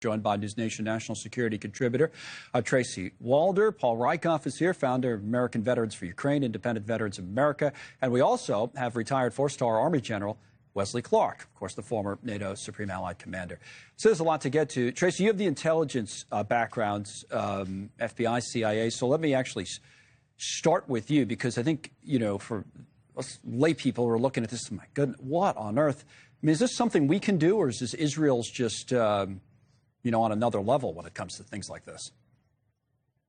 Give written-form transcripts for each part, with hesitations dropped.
Joined by Newsnation national security contributor Tracy Walder. Paul Rieckhoff is here, founder of American Veterans for Ukraine, Independent Veterans of America. And we also have retired four-star Army General Wesley Clark, of course, the former NATO Supreme Allied Commander. So there's a lot to get to. Tracy, you have the intelligence backgrounds, FBI, CIA. So let me actually start with you, because I think, for us lay people who are looking at this, my goodness, what on earth? I mean, is this something we can do, or is this Israel's just... on another level when it comes to things like this?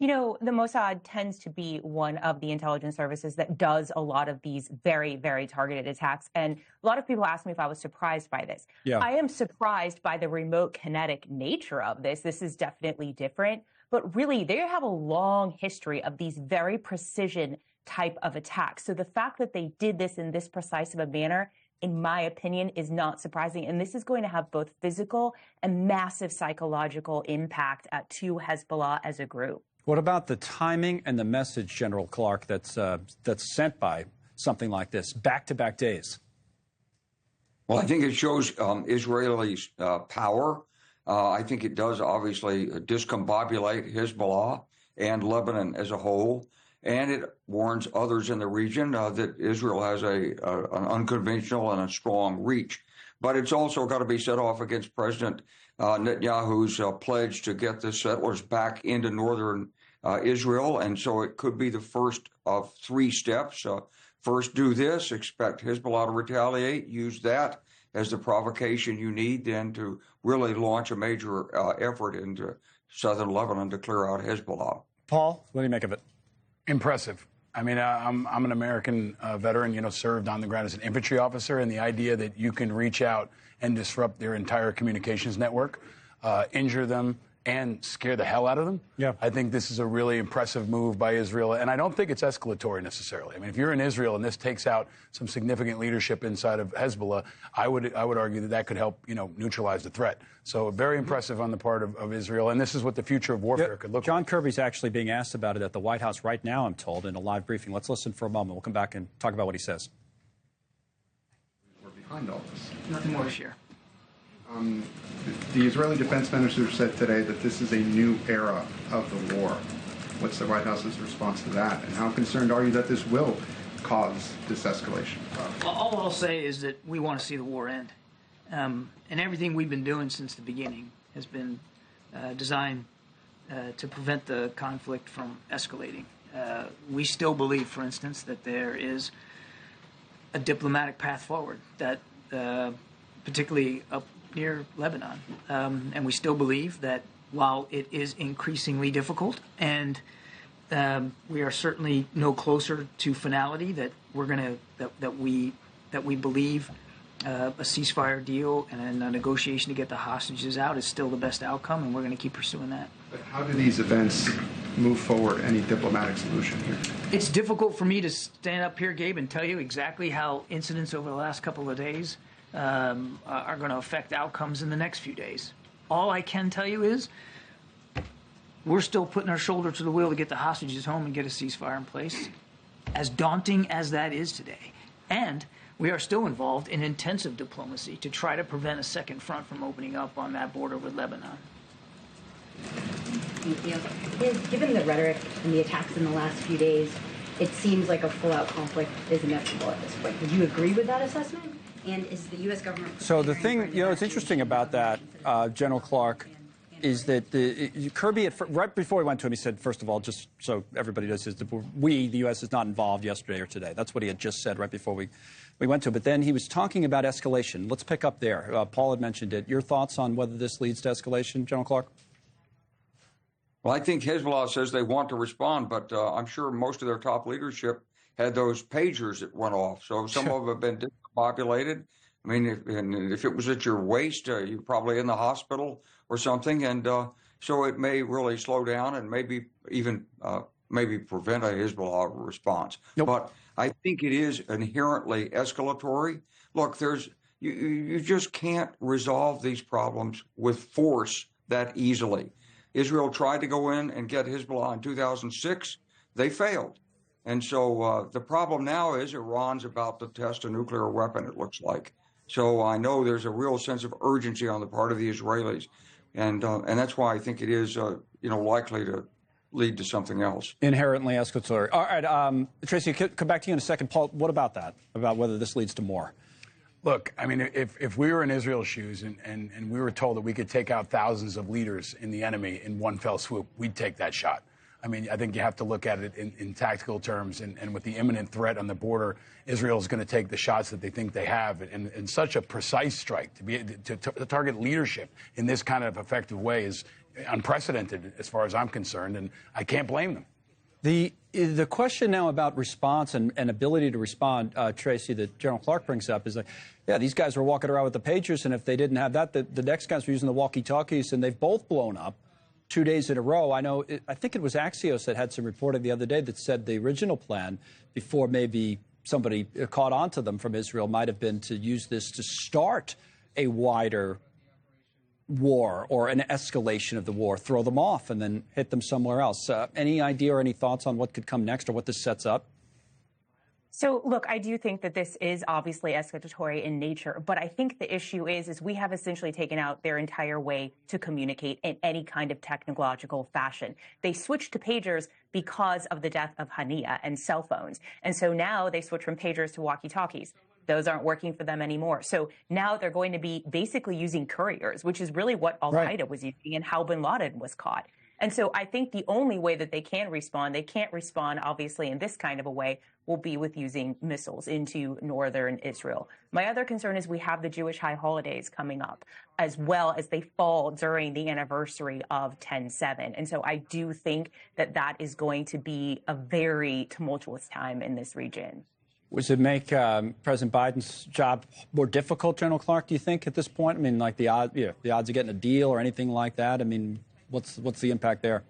The Mossad tends to be one of the intelligence services that does a lot of these very, very targeted attacks. And a lot of people ask me if I was surprised by this. Yeah. I am surprised by the remote kinetic nature of this. This is definitely different. But really, they have a long history of these very precision type of attacks. So the fact that they did this in this precise of a manner, in my opinion, is not surprising. And this is going to have both physical and massive psychological impact to Hezbollah as a group. What about the timing and the message, General Clark, that's sent by something like this, back-to-back days? Well, I think it shows Israelis' power. I think it does obviously discombobulate Hezbollah and Lebanon as a whole. And it warns others in the region that Israel has an unconventional and a strong reach. But it's also got to be set off against President Netanyahu's pledge to get the settlers back into northern Israel. And so it could be the first of three steps. First, do this, expect Hezbollah to retaliate, use that as the provocation you need then to really launch a major effort into southern Lebanon to clear out Hezbollah. Paul, what do you make of it? Impressive. I mean, I'm an American veteran, served on the ground as an infantry officer, and the idea that you can reach out and disrupt their entire communications network, injure them, and scare the hell out of them. Yeah. I think this is a really impressive move by Israel, and I don't think it's escalatory necessarily. I mean, if you're in Israel and this takes out some significant leadership inside of Hezbollah, I would argue that could help, neutralize the threat. So very impressive on the part of Israel, and this is what the future of warfare could look like. John Kirby's actually being asked about it at the White House right now, I'm told, in a live briefing. Let's listen for a moment. We'll come back and talk about what he says. We're behind all this. Nothing more to share. The Israeli defense minister said today that this is a new era of the war. What's the White House's response to that? And how concerned are you that this will cause this escalation? All I'll say is that we want to see the war end. And everything we've been doing since the beginning has been designed to prevent the conflict from escalating. We still believe, for instance, that there is a diplomatic path forward, that particularly up near Lebanon. And we still believe that while it is increasingly difficult and we are certainly no closer to finality, that we're going to that we believe a ceasefire deal and a negotiation to get the hostages out is still the best outcome, and we're going to keep pursuing that. But how do these events move forward any diplomatic solution here? It's difficult for me to stand up here, Gabe, and tell you exactly how incidents over the last couple of days are going to affect outcomes in the next few days. All I can tell you is we're still putting our shoulder to the wheel to get the hostages home and get a ceasefire in place, as daunting as that is today. And we are still involved in intensive diplomacy to try to prevent a second front from opening up on that border with Lebanon. Thank you. Given the rhetoric and the attacks in the last few days, it seems like a full-out conflict is inevitable at this point. Would you agree with that assessment? And is the U.S. government... So the thing, what's interesting about that, General Clark, is that Kirby, right before he went to him, he said, first of all, just so everybody knows, the U.S. is not involved yesterday or today. That's what he had just said right before we went to him. But then he was talking about escalation. Let's pick up there. Paul had mentioned it. Your thoughts on whether this leads to escalation, General Clark? Well, I think Hezbollah says they want to respond, but I'm sure most of their top leadership had those pagers that went off. So some of them have been discombobulated. I mean, if it was at your waist, you're probably in the hospital or something. And so it may really slow down and maybe even maybe prevent a Hezbollah response. Nope. But I think it is inherently escalatory. Look, you just can't resolve these problems with force that easily. Israel tried to go in and get Hezbollah in 2006. They failed. And so the problem now is Iran's about to test a nuclear weapon, it looks like. So I know there's a real sense of urgency on the part of the Israelis. and that's why I think it is likely to lead to something else. Inherently escalatory. All right, Tracy, come back to you in a second. Paul, what about that? About whether this leads to more? Look, I mean, if we were in Israel's shoes and we were told that we could take out thousands of leaders in the enemy in one fell swoop, we'd take that shot. I mean, I think you have to look at it in tactical terms, and with the imminent threat on the border, Israel is going to take the shots that they think they have, and such a precise strike to target leadership in this kind of effective way is unprecedented as far as I'm concerned, and I can't blame them. The question now about response and ability to respond, Tracy, that General Clark brings up is like, yeah, these guys were walking around with the pagers, and if they didn't have that, the next guys were using the walkie-talkies, and they've both blown up 2 days in a row. I think it was Axios that had some reporting the other day that said the original plan, before maybe somebody caught on to them from Israel, might have been to use this to start a wider war or an escalation of the war, throw them off and then hit them somewhere else. Any idea or any thoughts on what could come next or what this sets up? So, look, I do think that this is obviously escalatory in nature, but I think the issue is we have essentially taken out their entire way to communicate in any kind of technological fashion. They switched to pagers because of the death of Hania and cell phones. And so now they switch from pagers to walkie-talkies. Those aren't working for them anymore. So now they're going to be basically using couriers, which is really what al-Qaeda was using and how bin Laden was caught. And so I think the only way that they can't respond obviously in this kind of a way, will be with using missiles into northern Israel. My other concern is we have the Jewish high holidays coming up, as well as they fall during the anniversary of 10/7. And so I do think that that is going to be a very tumultuous time in this region. Does it make President Biden's job more difficult, General Clark, do you think, at this point? I mean, like the odds of getting a deal or anything like that? I mean, what's the impact there?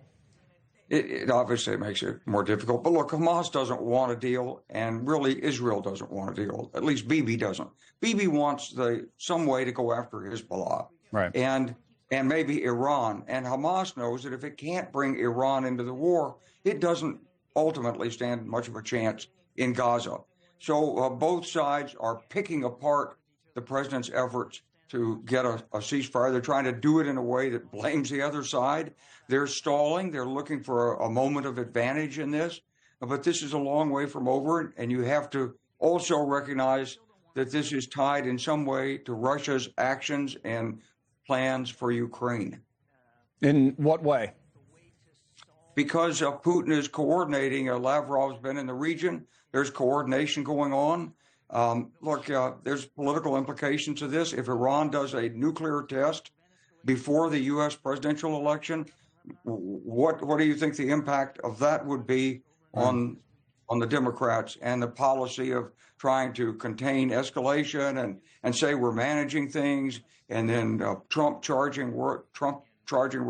It obviously makes it more difficult. But look, Hamas doesn't want a deal, and really Israel doesn't want a deal. At least Bibi doesn't. Bibi wants some way to go after Hezbollah, right? And maybe Iran. And Hamas knows that if it can't bring Iran into the war, it doesn't ultimately stand much of a chance in Gaza. So both sides are picking apart the president's efforts to get a ceasefire. They're trying to do it in a way that blames the other side. They're stalling. They're looking for a moment of advantage in this. But this is a long way from over, and you have to also recognize that this is tied in some way to Russia's actions and plans for Ukraine. In what way? Because Putin is coordinating. Lavrov's been in the region. There's coordination going on. Look, there's political implications to this. If Iran does a nuclear test before the U.S. presidential election, what do you think the impact of that would be on the Democrats and the policy of trying to contain escalation and say we're managing things, and then Trump charging we're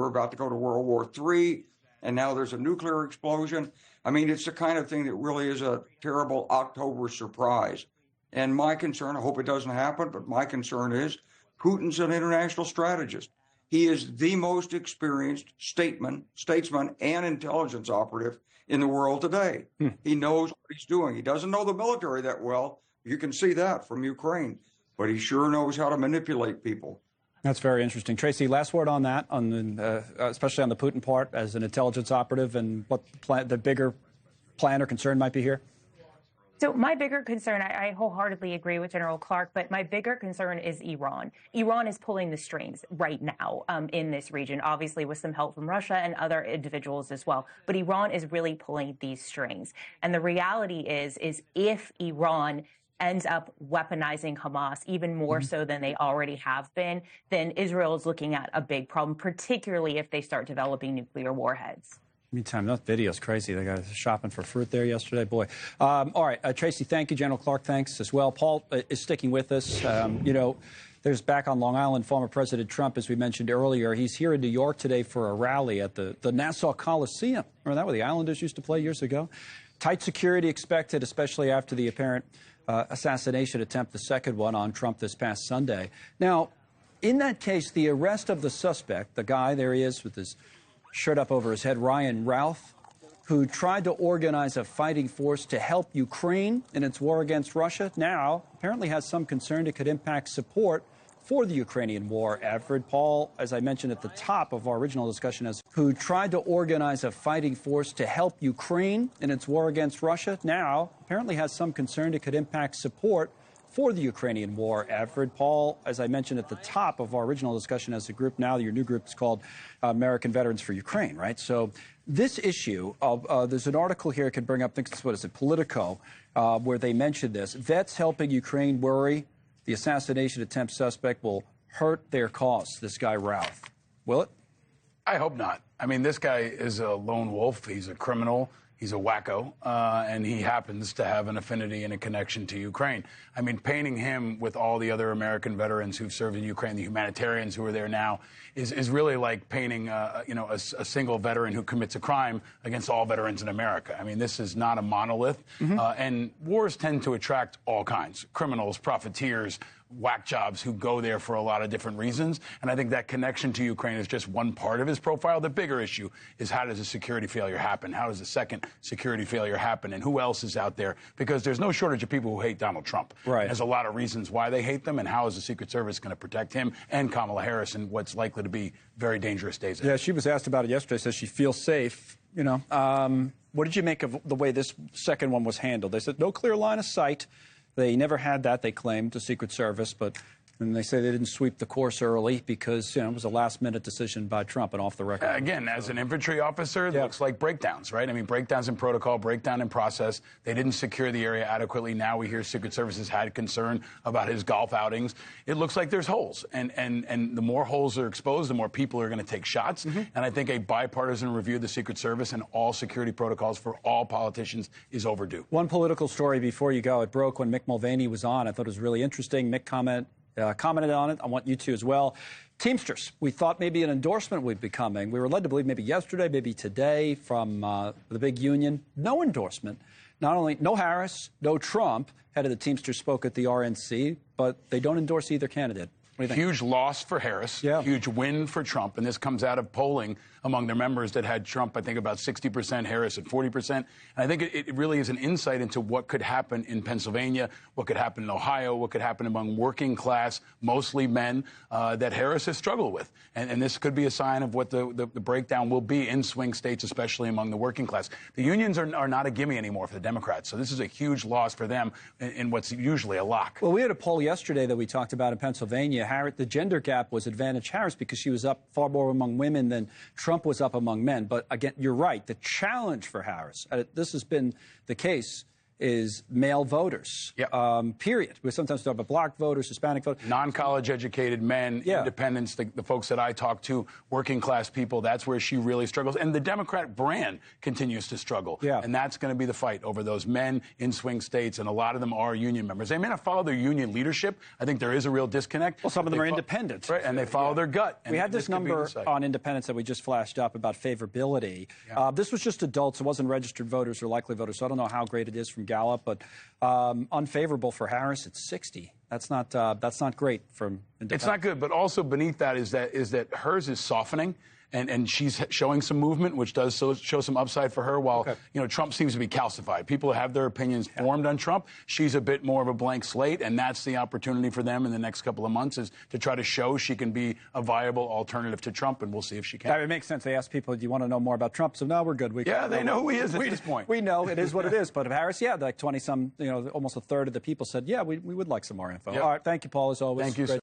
about to go to World War III, and now there's a nuclear explosion. I mean, it's the kind of thing that really is a terrible October surprise. And my concern, I hope it doesn't happen, but my concern is Putin's an international strategist. He is the most experienced statesman and intelligence operative in the world today. He knows what he's doing. He doesn't know the military that well. You can see that from Ukraine, but he sure knows how to manipulate people. That's very interesting. Tracy, last word on that, especially on the Putin part as an intelligence operative, and what the bigger plan or concern might be here? So my bigger concern, I wholeheartedly agree with General Clark, but my bigger concern is Iran. Iran is pulling the strings right now in this region, obviously with some help from Russia and other individuals as well. But Iran is really pulling these strings. And the reality is if Iran ends up weaponizing Hamas even more so than they already have been, then Israel is looking at a big problem, particularly if they start developing nuclear warheads. Meantime, that video's crazy. They got shopping for fruit there yesterday. Boy. All right, Tracy, thank you. General Clark, thanks as well. Paul is sticking with us. There's back on Long Island, former President Trump, as we mentioned earlier. He's here in New York today for a rally at the Nassau Coliseum. Remember that, where the Islanders used to play years ago? Tight security expected, especially after the apparent assassination attempt, the second one on Trump this past Sunday. Now, in that case, the arrest of the suspect, the guy, there he is with his shirt up over his head, Ryan Routh, who tried to organize a fighting force to help Ukraine in its war against Russia, now apparently has some concern it could impact support for the Ukrainian war effort. Paul, as I mentioned at the top of our original discussion, who tried to organize a fighting force to help Ukraine in its war against Russia, now apparently has some concern it could impact support for the Ukrainian war effort. Paul, as I mentioned at the top of our original discussion, as a group now, your new group is called American Veterans for Ukraine, right? So this issue of, there's an article here I could bring up, I think it's, what is it, Politico, where they mentioned this. Vets helping Ukraine worry the assassination attempt suspect will hurt their cause, this guy Routh. Will it? I hope not. I mean, this guy is a lone wolf. He's a criminal. He's a wacko, and he happens to have an affinity and a connection to Ukraine. I mean, painting him with all the other American veterans who've served in Ukraine, the humanitarians who are there now, is really like painting, a single veteran who commits a crime against all veterans in America. I mean, this is not a monolith, and wars tend to attract all kinds: criminals, profiteers, whack jobs who go there for a lot of different reasons. And I think that connection to Ukraine is just one part of his profile. The bigger issue is, how does a security failure happen? How does a second security failure happen? And who else is out there? Because there's no shortage of people who hate Donald Trump. Right. There's a lot of reasons why they hate them, and how is the Secret Service going to protect him and Kamala Harris in what's likely to be very dangerous days ahead? Yeah, she was asked about it yesterday. Says she feels safe. You know, what did you make of the way this second one was handled? They said no clear line of sight. They never had that, they claimed, the Secret Service, but and they say they didn't sweep the course early because, it was a last-minute decision by Trump and off the record. Again, as an infantry officer, it looks like breakdowns, right? I mean, breakdowns in protocol, breakdown in process. They didn't secure the area adequately. Now we hear Secret Services had concern about his golf outings. It looks like there's holes, and the more holes are exposed, the more people are going to take shots. And I think a bipartisan review of the Secret Service and all security protocols for all politicians is overdue. One political story before you go. It broke when Mick Mulvaney was on. I thought it was really interesting. Mick commented on it. I want you to as well. Teamsters, we thought maybe an endorsement would be coming. We were led to believe maybe yesterday, maybe today from the big union. No endorsement. Not only no Harris, no Trump. Head of the Teamsters spoke at the RNC, but they don't endorse either candidate. Huge loss for Harris, huge win for Trump, and this comes out of polling among their members that had Trump, I think, about 60%, Harris at 40%. And I think it really is an insight into what could happen in Pennsylvania, what could happen in Ohio, what could happen among working class, mostly men, that Harris has struggled with. And this could be a sign of what the breakdown will be in swing states, especially among the working class. The unions are not a gimme anymore for the Democrats, so this is a huge loss for them in what's usually a lock. Well, we had a poll yesterday that we talked about in Pennsylvania. The gender gap was advantage Harris because she was up far more among women than Trump was up among men. But again, you're right. The challenge for Harris, this has been the case, is male voters, period. We sometimes talk about black voters, Hispanic voters. Non-college educated men, independents, the folks that I talk to, working class people, that's where she really struggles. And the Democrat brand continues to struggle. And that's going to be the fight over those men in swing states, and a lot of them are union members. They may not follow their union leadership. I think there is a real disconnect. Well, some of them are independent. Right, and they follow their gut. And we had this number on independents that we just flashed up about favorability. This was just adults. It wasn't registered voters or likely voters, so I don't know how great it is from Gallup, but unfavorable for Harris, it's 60. That's not great from independents. It's not good, but also beneath that is that hers is softening. And she's showing some movement, which does show some upside for her, while Trump seems to be calcified. People have their opinions formed on Trump. She's a bit more of a blank slate, and that's the opportunity for them in the next couple of months, is to try to show she can be a viable alternative to Trump, and we'll see if she can. It makes sense. They ask people, do you want to know more about Trump? So, no, we're good. They know who he is at this point. We know it is what it is. But of Harris, like 20-some, almost a third of the people said, we would like some more info. All right, thank you, Paul, as always. Thank you, sir.